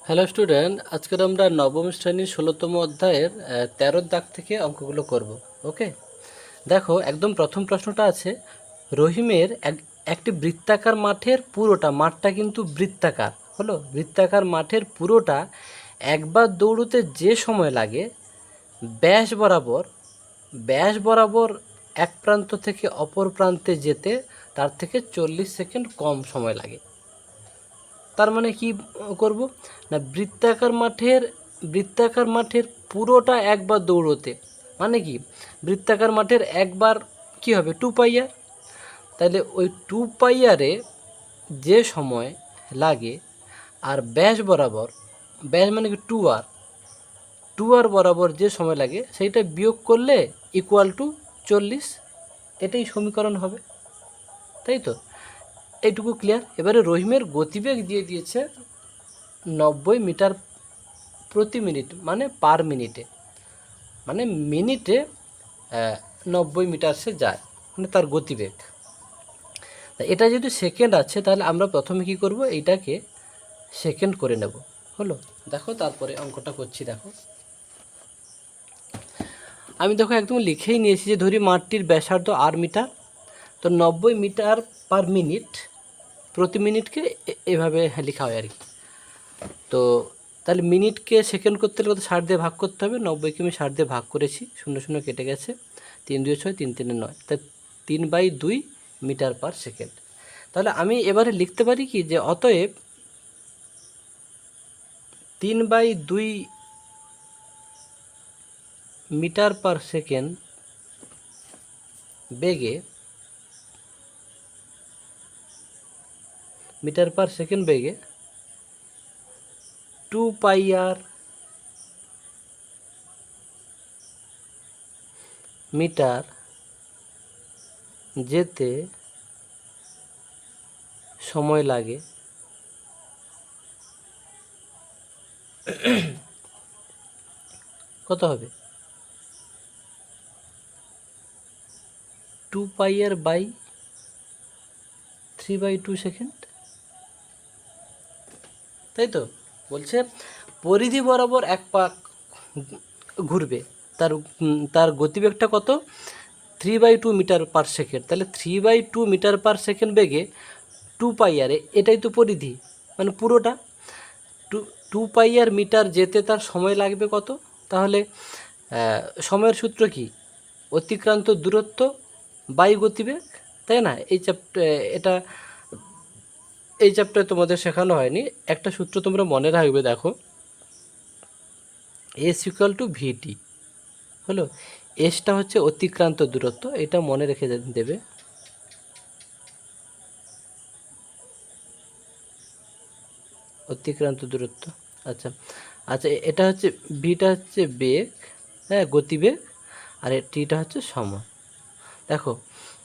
Hello student, আজকের আমরা নবম শ্রেণীর 16তম অধ্যায়ের 13 দাগ থেকে অঙ্কগুলো করব। ওকে, দেখো একদম প্রথম প্রশ্নটা আছে, রহিমের একটি বৃত্তাকার মাঠের পুরোটা, মাঠটা কিন্তু বৃত্তাকার হলো, বৃত্তাকার মাঠের পুরোটা একবার দৌড়তে যে সময় লাগে ব্যাস বরাবর এক প্রান্ত থেকে অপর প্রান্তে যেতে তার থেকে 40 সেকেন্ড কম সময় লাগে। তার মানে কি করব না, বৃত্তাকার মাঠের পুরোটা একবার দৌড়তে, মানে কি বৃত্তাকার মাঠের একবার কি হবে 2 পাই আর, তাহলে ওই 2 পাই আরে যে সময় লাগে আর ব্যাস মানে কি 2 আর বরাবর যে সময় লাগে সেইটা বিয়োগ করলে ইকুয়াল টু 40, এটাই সমীকরণ হবে, তাই তো? এইটুকু ক্লিয়ার। এবারে রহিমের গতিবেগ দিয়ে দিয়েছে 90 মিটার প্রতি মিনিট, মানে পার মিনিটে, মানে মিনিটে 90 মিটার সে যায়, মানে তার গতিবেগ। এটা যদি সেকেন্ড আছে তাহলে আমরা প্রথমে কি করব, এইটাকে সেকেন্ড করে নেব। হলো, দেখো তারপরে অঙ্কটা করছি। দেখো আমি একদম লিখেই নিয়েছি যে ধরি মাঠটির ব্যাসার্ধ আর মিটার, তো 90 মিটার পার মিনিট, প্রতি মিনিটকে এভাবে লেখা হয় আর কি। তো তাহলে মিনিটকে সেকেন্ড করতে হলে কত, 60 দিয়ে ভাগ করতে হবে। 90কে আমি 60 দিয়ে ভাগ করেছি, 0 0 কেটে গেছে, 3 2 6, 3 3 9, তাই 3/2 মিটার পার সেকেন্ড। তাহলে আমি এবারে লিখতে পারি কি, যে অতএব 3/2 মিটার পার সেকেন্ড বেগে, মিটার পার সেকেন্ড বেগে 2 পাই আর মিটার যেতে সময় লাগে কত হবে, 2 পাই আর বাই 3/2 সেকেন্ড, তাই তো? বলছে পরিধি বরাবর এক পাক ঘুরবে, তার গতিবেগটা কত, 3/2 মিটার পার সেকেন্ড। তাহলে 3/2 মিটার পার সেকেন্ড বেগে 2 পাই আর, এটাই তো পরিধি, মানে পুরোটা। টু 2 পাই আর মিটার যেতে তার সময় লাগবে কত, তাহলে সময়ের সূত্র কি, অতিক্রান্ত দূরত্ব বাই গতিবেগ, তাই না? এই চ্যাপ্টারে তোমাদের শেখানো হয়নি, একটা সূত্র তোমরা মনে রাখবে। দেখো, S=VT হলো, এসটা হচ্ছে অতিক্রান্ত দূরত্ব, এটা মনে রেখে দেবে। অতিক্রান্ত দূরত্ব, আচ্ছা আচ্ছা, এটা হচ্ছে ভিটা হচ্ছে বেগ, হ্যাঁ গতিবেগ, আর টিটা হচ্ছে সময়। দেখো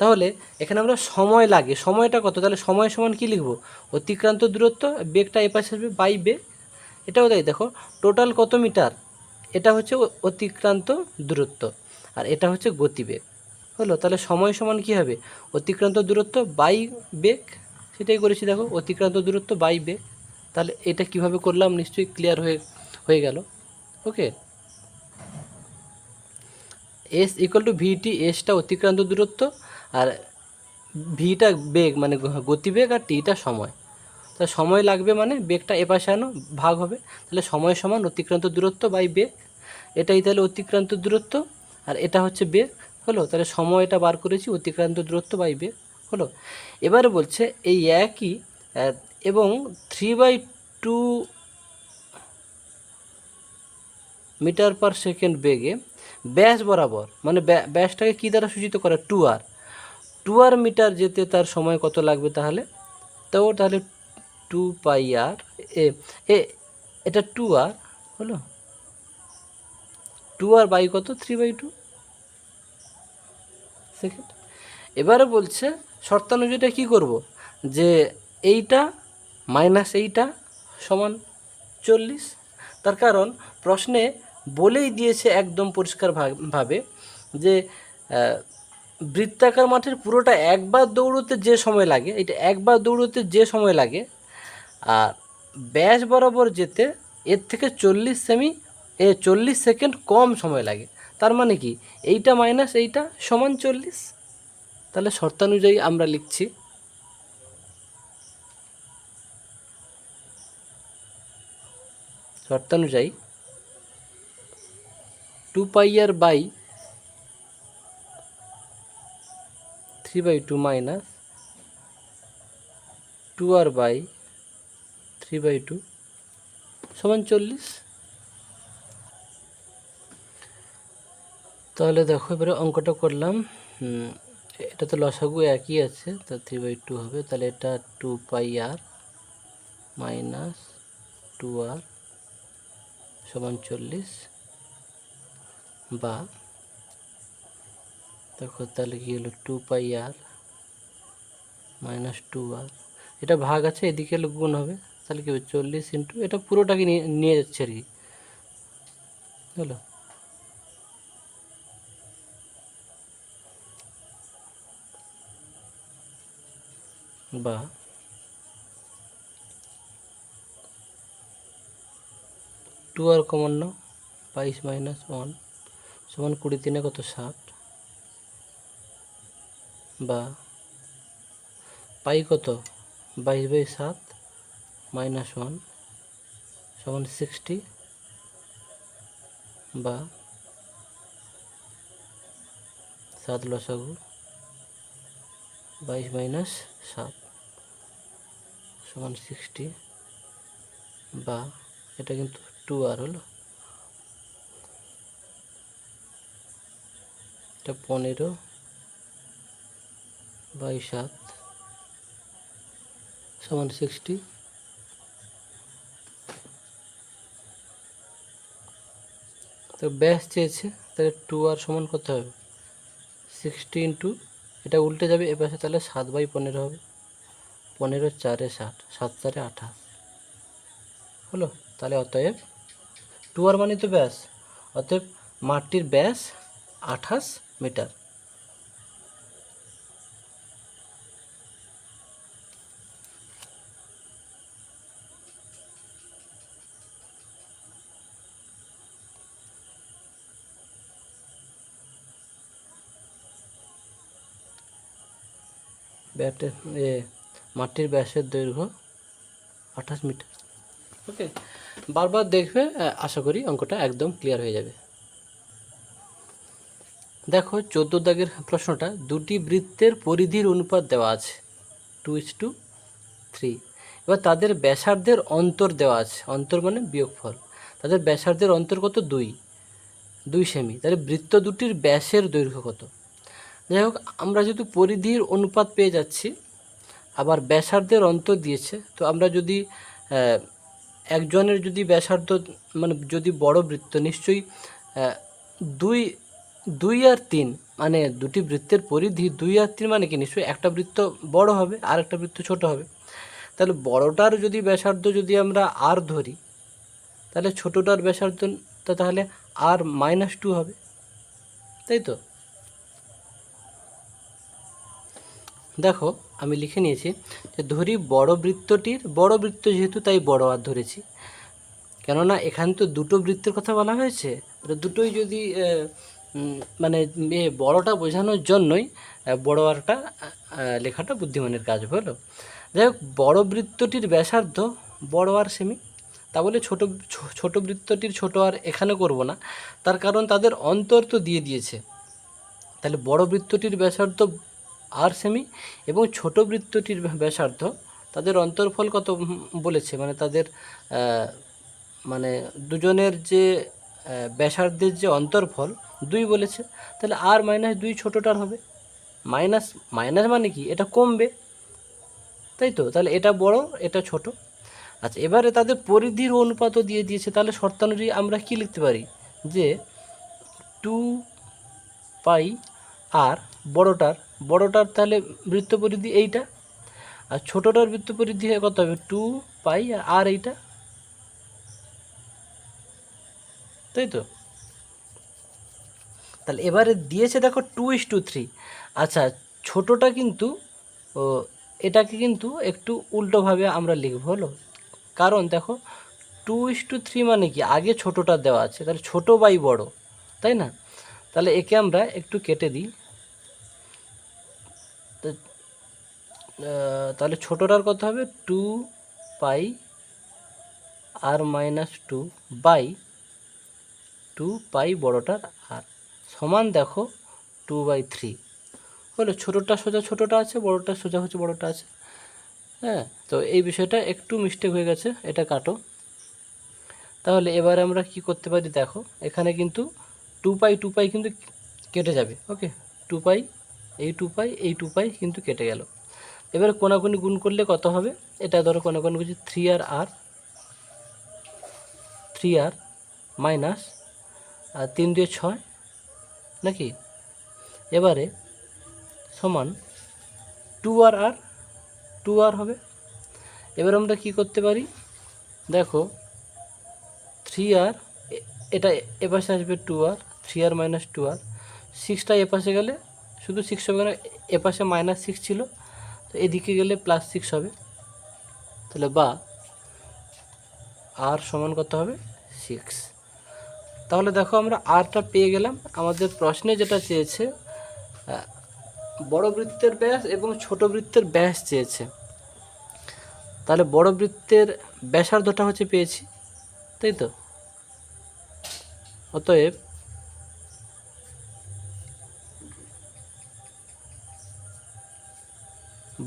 তাহলে এখানে আমরা সময় লাগে, সময়টা কত, তাহলে সময় সমান কী লিখবো, অতিক্রান্ত দূরত্ব, বেগটা এপাশে আসবে বাই বেগ, এটাও তাই। দেখো টোটাল কত মিটার, এটা হচ্ছে অতিক্রান্ত দূরত্ব, আর এটা হচ্ছে গতিবেগ। হলো, তাহলে সময় সমান কী হবে, অতিক্রান্ত দূরত্ব বাই বেগ, সেটাই করেছি। দেখো অতিক্রান্ত দূরত্ব বাই বেগ, তাহলে এটা কিভাবে করলাম নিশ্চয়ই ক্লিয়ার হয়ে গেল। ওকে, S=VT, এসটা অতিক্রান্ত দূরত্ব, আর ভিটা বেগ মানে গতিবেগ, আর টিটা সময়। তাহলে সময় লাগবে মানে বেগটা এপাশে আনো, ভাগ হবে, তাহলে সময় সমান অতিক্রান্ত দূরত্ব বাই বেগ, এটাই তাহলে অতিক্রান্ত দূরত্ব, আর এটা হচ্ছে বেগ। হলো, তাহলে সময়টা বার করেছি, অতিক্রান্ত দূরত্ব বাই বেগ। হলো, এবারে বলছে এই একই এবং 3/2 মিটার পার সেকেন্ড বেগে ব্যাস বরাবর, মানে ব্যাসটাকে কী দ্বারা সূচিত করে, 2 আর মিটার যেতে তার সময় কত লাগবে, তাহলে 2 পাই আর এটা 2 আর হলো, 2 আর বাই কত, 3/2 সেকেন্ড। এবারে বলছে শর্তানুযায়ীটা কী করব, যে এইটা মাইনাস এইটা সমান 40, তার কারণ প্রশ্নে বলেই দিয়েছে একদম পরিষ্কারভাবে যে বৃত্তাকার মাঠের পুরোটা একবার দৌড়তে যে সময় লাগে, এটা একবার দৌড়তে যে সময় লাগে, আর ব্যাস বরাবর যেতে এর থেকে 40 সেকেন্ড কম সময় লাগে। তার মানে কি এইটা মাইনাস এইটা সমান 40। তাহলে শর্তানুযায়ী আমরা লিখছি শর্তানুযায়ী 2πr by 3/2 minus 2r by 3/2 সমান 40। তাহলে দেখো এবারে অঙ্কটা করলাম, এটা তো লসাগু একই আছে, তা 3/2 হবে। তাহলে এটা 2πr মাইনাস 2r সমান 40, বা দেখো তাহলে কি হলো 2πr মাইনাস 2r, এটা ভাগ আছে এদিকে হলো গুণ হবে, তাহলে কি হবে 40 ইন্টু এটা পুরোটাকে নিয়ে যাচ্ছে আর কি, হলো বা 2r কমন নাও, 22 মাইনাস 1 সমান 20 3 কত 60, বা পাই কত 22/7 মাইনাস 1 সমান 60, বা 7 লসাগু 22 মাইনাস 7 সমান 60, বা এটা কিন্তু 2r হলো, এটা 15/7 সমান 60। তো ব্যাস চেয়েছে, তাহলে 2r সমান কত হবে 60 ইন্টু এটা উল্টে যাবে এ পাশে, তাহলে 7/15 হবে, 15 4 60, 7 4 28 হলো। তাহলে অতএব 2r মানে তো ব্যাস, অতএব মাঠটির ব্যাস 28 মিটার। মাঠটির ব্যাসের দৈর্ঘ্য 28 মিটার। ওকে, বারবার দেখবে, আশা করি অঙ্কটা একদম ক্লিয়ার হয়ে যাবে। দেখো 14 দাগের প্রশ্নটা, দুটি বৃত্তের পরিধির অনুপাত দেওয়া আছে 2:3, এবার তাদের ব্যাসার্ধের অন্তর দেওয়া আছে, অন্তর মানে বিয়োগফল, তাদের ব্যাসার্ধের অন্তর কত 2 সেমি, তাহলে বৃত্ত দুটির ব্যাসের দৈর্ঘ্য কত। যাই হোক, আমরা যেহেতু পরিধির অনুপাত পেয়ে যাচ্ছি, আবার ব্যাসার্ধের অন্তর দিয়েছে, তো আমরা যদি একজনের যদি ব্যাসার্ধ মানে যদি বড় বৃত্ত, নিশ্চয়ই 2 আর 3 মানে দুটি বৃত্তের পরিধি 2 আর 3 মানে কি নিশ্চয়ই একটা বৃত্ত বড় হবে আর একটা বৃত্ত ছোট হবে। তাহলে বড়টার যদি ব্যাসার্ধ যদি আমরা আর ধরি, তাহলে ছোটটার ব্যাসার্ধ তাহলে r-2 হবে, তাই তো। দেখো আমি লিখে নিয়েছি যে ধরি বড় বৃত্ত যেহেতু তাই বড় আর ধরেছি, কেননা এখানে তো দুটো বৃত্তের কথা বলা হয়েছে, দুটোই যদি মানে বড়টা বোঝানোর জন্যই বড় আরটা লেখাটা বুদ্ধিমানের কাজ হলো। যাই হোক, বড় বৃত্তটির ব্যাসার্ধ বড় আর সেমি, তা বলে ছোট বৃত্তটির ছোট আর এখানে করব না, তার কারণ তাদের অন্তর তো দিয়ে দিয়েছে। তাহলে বড় বৃত্তটির ব্যাসার্ধ আর সেমি এবং ছোট বৃত্তটির ব্যাসার্ধ, তাদের অন্তর্ফল কত বলেছে, মানে তাদের মানে দুজনের যে ব্যাসার্ধের যে অন্তর্ফল 2 বলেছে, তাহলে r-2 ছোটোটার হবে, মাইনাস মানে কি এটা কমবে, তাই তো। তাহলে এটা বড় এটা ছোট। আচ্ছা, এবারে তাদের পরিধির অনুপাতও দিয়ে দিয়েছে, তাহলে শর্তানুযায়ী আমরা কি লিখতে পারি যে 2πr বড়টার তাহলে বৃত্ত পরিধি এইটা, আর ছোটোটার বৃত্ত পরিধি কত হবে 2π আর এইটা, তাই তো। তাহলে এবারে দিয়েছে দেখো 2:3। আচ্ছা, ছোটোটা কিন্তু এটাকে কিন্তু একটু উল্টোভাবে আমরা লিখব হলো, কারণ দেখো 2:3 মানে কি, আগে ছোটোটা দেওয়া আছে, তাহলে ছোটো বাই বড়, তাই না? তাহলে একে আমরা একটু কেটে দিই। তাহলে ছোটোটার কত হবে, 2πr-2 বাই 2π বড়টার আর সমান দেখো 2/3 হলো। ছোটোটা সোজা ছোটোটা আছে, বড়টা সোজা হচ্ছে বড়টা আছে। হ্যাঁ, তো এই বিষয়টা একটু মিস্টেক হয়ে গেছে, এটা কাটো। তাহলে এবারে আমরা কি করতে পারি দেখো, এখানে কিন্তু 2π কিন্তু কেটে যাবে। ওকে, 2π, এই 2π এই 2π কিন্তু কেটে গেল। এবারে কোনাকুনি গুণ করলে কত হবে, এটা ধরো কোনাকুনি করছি 3r মাইনাস 3 দিয়ে 6 নাকি, এবারে সমান 2r হবে। এবার আমরা কি করতে পারি দেখো, 3r, এটা এপাশে আসবে 2r, 3r মাইনাস 2r, 6টা এপাশে গেলে শুধু 6 হবে না, এপাশে -6 ছিল, তো এদিকে গেলে +6 হবে। তাহলে বা r সমান কত হবে, 6। তাহলে দেখো আমরা rটা পেয়ে গেলাম। আমাদের প্রশ্নে যেটা চেয়েছে বড় বৃত্তের ব্যাস এবং ছোট বৃত্তের ব্যাস চেয়েছে, তাহলে বড় বৃত্তের ব্যাসার্ধটা হচ্ছে পেয়েছি, তাই তো? অতএব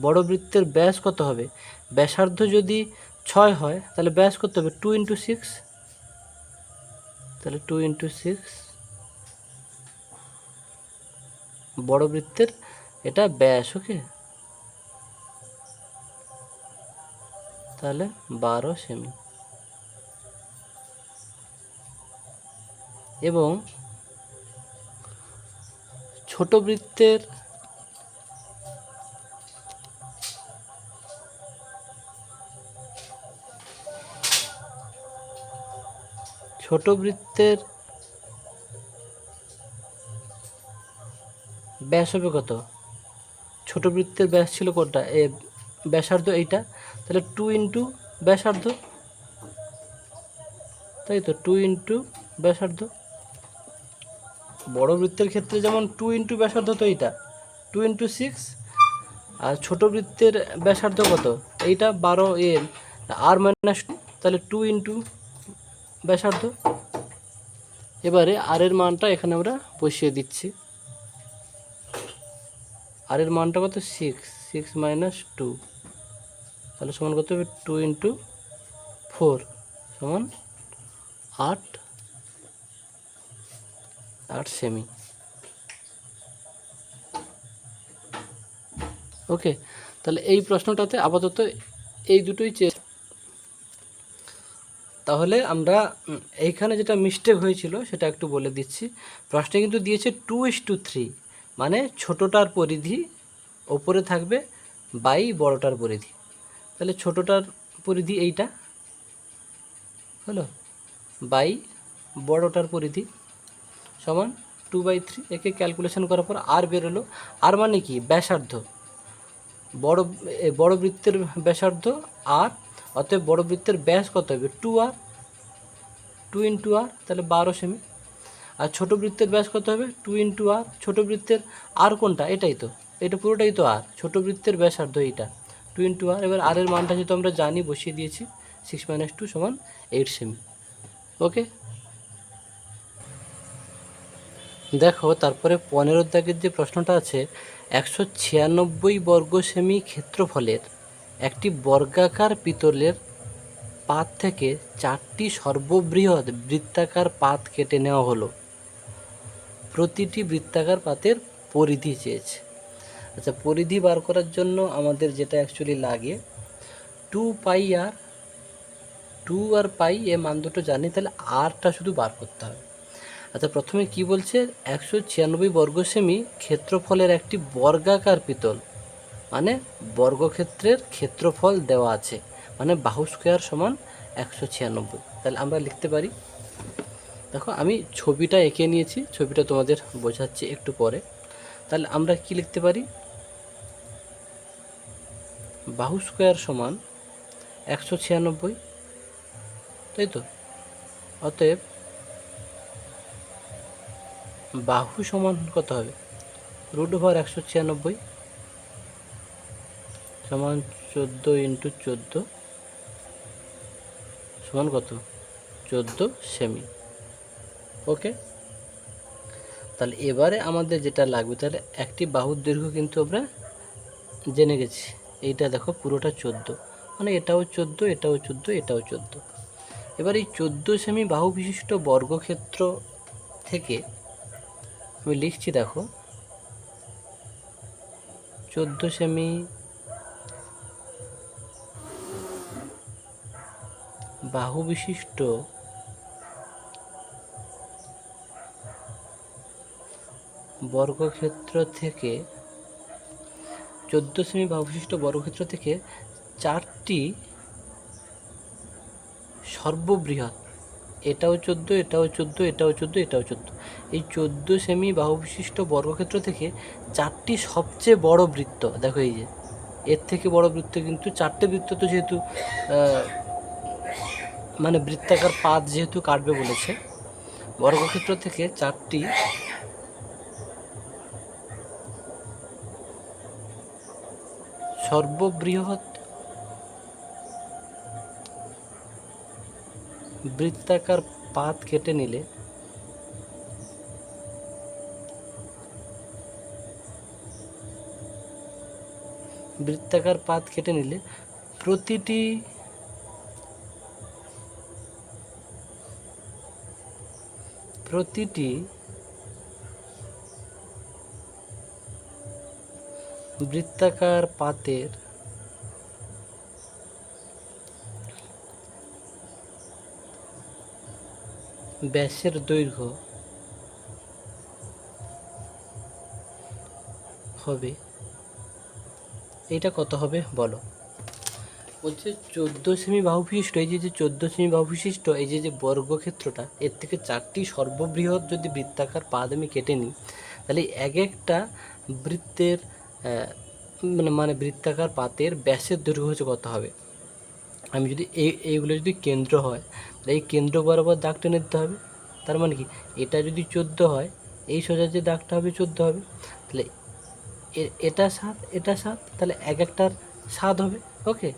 বড় বৃত্তের ব্যাস কত হবে, ব্যাসার্ধ যদি 6 হয় তাহলে ব্যাস কত হবে, 2 × 6, তাহলে 2 × 6 বড় বৃত্তের এটা ব্যাস। ওকে, তাহলে 12 সেমি। এবং ছোট বৃত্তের ব্যাস হবে কত, ছোট বৃত্তের ব্যাস ছিল কোনটা, ব্যাসার্ধ এইটা, তাহলে 2 × ব্যাসার্ধ, তাই তো, 2 × ব্যাসার্ধ। বড় বৃত্তের ক্ষেত্রে যেমন 2 × ব্যাসার্ধ, তো এইটা 2 × 6, আর ছোট বৃত্তের ব্যাসার্ধ কত, এইটা 12 এর r-2, তাহলে 2 × ব্যাসার্ধ। এবারে আর এর মানটা এখানে আমরা বসিয়ে দিচ্ছি। আর এর মানটা কত, 6 - 2, তাহলে সমান কত হবে, 2 × 4 সমান 8 সেমি। ওকে, তাহলে এই প্রশ্নটাতে আপাতত এই দুটোই চেয়েছে। তাহলে আমরা এইখানে যেটা মিস্টেক হয়েছিল সেটা একটু বলে দিচ্ছি। প্রশ্নে কিন্তু দিয়েছে 2:3, মানে ছোটোটার পরিধি ওপরে থাকবে বাই বড়টার পরিধি। তাহলে ছোটোটার পরিধি এইটা হলো, বাই বড়টার পরিধি সমান 2/3। একে ক্যালকুলেশন করার পর আর বেরোলো। আর মানে কি, ব্যাসার্ধ, বড় বৃত্তের ব্যাসার্ধ আর, অতএব বড় বৃত্তের ব্যাস কত হবে, 2r, 2 × r, তাহলে 12 সেমি। আর ছোট বৃত্তের ব্যাস কত হবে, 2 × r, ছোট বৃত্তের আর কোনটা, এটাই তো, এটা পুরোটাই তো আর, ছোট বৃত্তের ব্যাসার্ধ এইটা 2 × r। এবার আর এর মানটা যেহেতু আমরা জানি বসিয়ে দিয়েছি, 6 - 2 সমান 8 সেমি। ওকে, দেখো তারপরে 15 দাগের যে প্রশ্নটা আছে, 196 বর্গ সেমি ক্ষেত্রফলের একটি বর্গাকার পিতলের পাত থেকে 4টি সর্ববৃহৎ বৃত্তাকার পাত কেটে নেওয়া হলো। প্রতিটি বৃত্তাকার পাতের পরিধি চেয়েছে। আচ্ছা, পরিধি বার করার জন্য আমাদের যেটা অ্যাকচুয়ালি লাগে, 2πr, 2 আর পাই এ মান দুটো জানি, তাহলে আরটা শুধু বার করতে হবে। আচ্ছা, প্রথমে কি বলছে, 196 বর্গ সেমি ক্ষেত্রফলের একটি বর্গাকার পিতল, মানে বর্গক্ষেত্রের ক্ষেত্রফল দেওয়া আছে, মানে বাহু স্কোয়ার সমান 196। তাহলে আমরা লিখতে পারি, দেখো আমি ছবিটা এঁকে নিয়েছি, ছবিটা তোমাদের বোঝাচ্ছি একটু পরে। তাহলে আমরা কি লিখতে পারি, বাহু স্কোয়ার সমান 196, তাই তো। অতএব বাহু সমান কত হবে, √196 সমান 14 × 14 সমান কত, 14 সেমি। ওকে, তাহলে এবারে আমাদের যেটা লাগবে, তাহলে একটি বাহুর দৈর্ঘ্য কিন্তু আমরা জেনে গেছি। এইটা দেখো পুরোটা 14, মানে এটাও 14, এটাও 14, এটাও 14। এবার এই 14 সেমি বাহু বিশিষ্ট বর্গক্ষেত্র থেকে আমি লিখছি, দেখো 14 সেমি বাহু বিশিষ্ট বর্গক্ষেত্র থেকে 14 সেমি বাহু বিশিষ্ট বর্গক্ষেত্র থেকে 4টি সর্ববৃহৎ, এটাও 14, এটাও 14, এটাও 14, এটাও 14, এই 14 সেমি বাহু বিশিষ্ট বর্গক্ষেত্র থেকে 4টি সবচেয়ে বড় বৃত্ত, দেখো এই যে এর থেকে বড় বৃত্ত কিন্তু 4টে বৃত্ত, তো যেহেতু মানে বৃত্তাকার পাত যেহেতু কাটবে বলেছে, বর্গক্ষেত্র থেকে 4টি সর্ববৃহৎ বৃত্তাকার পাত কেটে নিলে প্রতিটি বৃত্তাকার পাতের ব্যাসের দৈর্ঘ্য হবে, এইটা কত হবে বলো। বলছে 14 সেমি বাহু বিশিষ্ট, এই যে 14 সেমি বাহু বিশিষ্ট এই যে বর্গক্ষেত্রটা, এর থেকে 4টি সর্ববৃহৎ যদি বৃত্তাকার পাত আমি কেটে নিই, তাহলে এক একটা বৃত্তের মানে বৃত্তাকার পাতের ব্যাসের দৈর্ঘ্য হচ্ছে কত হবে। আমি যদি এইগুলো যদি কেন্দ্র হয়, তাহলে এই কেন্দ্র বরাবর দাগ টেনে দিতে হবে। তার মানে কি, এটা যদি 14 হয়, এই সোজা যে দাগটা হবে 14 হবে, তাহলে এটা 7, এটা 7, তাহলে এক একটার 7 হবে। ওকে,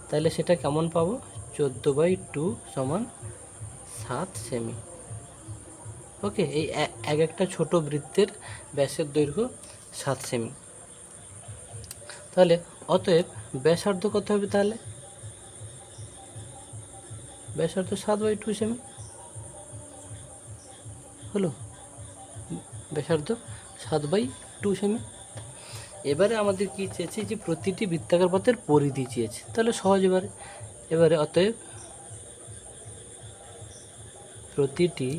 তাহলে সেটা কেমন পাবো, 14/2 সমান 7 সেমি। ওকে, এই এক একটা ছোট বৃত্তের ব্যাসের দৈর্ঘ্য 7 সেমি। তাহলে অতএব ব্যাসার্ধ কত হবে, তাহলে ব্যাসার্ধ 7/2 সেমি হলো, ব্যাসার্ধ 7/2 সেমি। এবারে আমাদের কি চেয়েছে, যে প্রতিটি বৃত্তাকার পাতের পরিধি চেয়েছে, তাহলে সহজ। এবারে অতএব প্রতিটি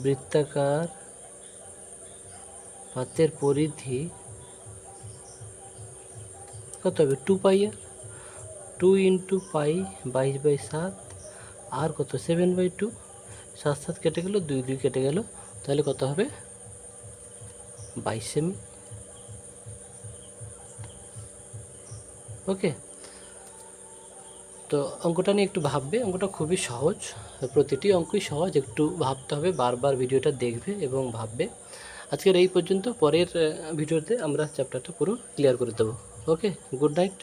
বৃত্তাকার পাতের পরিধি কত হবে, 2πr, 2 × π 22/7, আর কত 7/2, 7 7 কেটে গেল, 2 2 কেটে গেল, তাহলে কত হবে 22 সেমি। ওকে, তো অঙ্কটা নিয়ে একটু ভাববে, অঙ্কটা খুবই সহজ, প্রতিটি অঙ্কই সহজ, একটু ভাবতে হবে, বারবার ভিডিওটা দেখবে এবং ভাববে। আজকের এই পর্যন্ত, পরের ভিডিওতে আমরা চ্যাপ্টারটা পুরো ক্লিয়ার করে দেবো। ওকে, গুড নাইট।